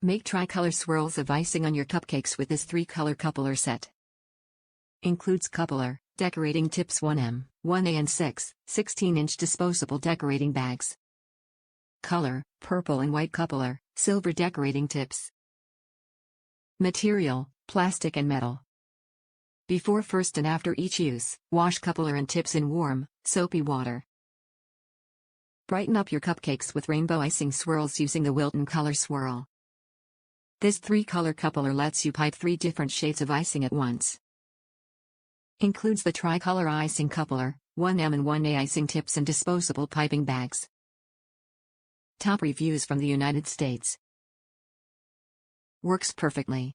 Make tricolor swirls of icing on your cupcakes with this 3-color coupler set. Includes coupler, decorating tips 1M, 1A and 6, 16-inch disposable decorating bags. Color, purple and white coupler, silver decorating tips. Material, plastic and metal. Before, first and after each use, wash coupler and tips in warm, soapy water. Brighten up your cupcakes with rainbow icing swirls using the Wilton Color Swirl. This 3-color coupler lets you pipe 3 different shades of icing at once. Includes the tricolor icing coupler, 1M and 1A icing tips and disposable piping bags. Top reviews from the United States. Works perfectly.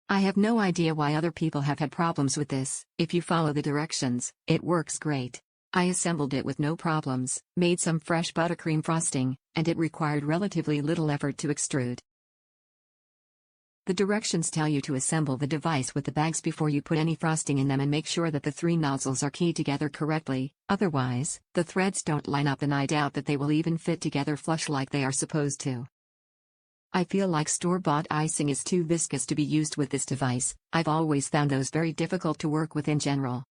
I have no idea why other people have had problems with this. If you follow the directions, it works great. I assembled it with no problems, made some fresh buttercream frosting, and it required relatively little effort to extrude. The directions tell you to assemble the device with the bags before you put any frosting in them and make sure that the 3 nozzles are keyed together correctly, otherwise, the threads don't line up and I doubt that they will even fit together flush like they are supposed to. I feel like store-bought icing is too viscous to be used with this device. I've always found those very difficult to work with in general.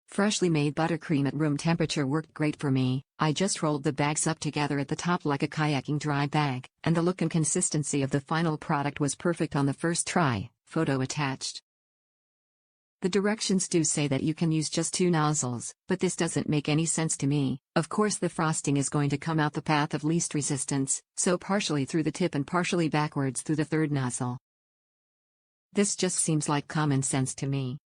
Freshly made buttercream at room temperature worked great for me. I just rolled the bags up together at the top like a kayaking dry bag, and the look and consistency of the final product was perfect on the first try. Photo attached. The directions do say that you can use just 2 nozzles, but this doesn't make any sense to me. Of course the frosting is going to come out the path of least resistance, so partially through the tip and partially backwards through the 3rd nozzle. This just seems like common sense to me.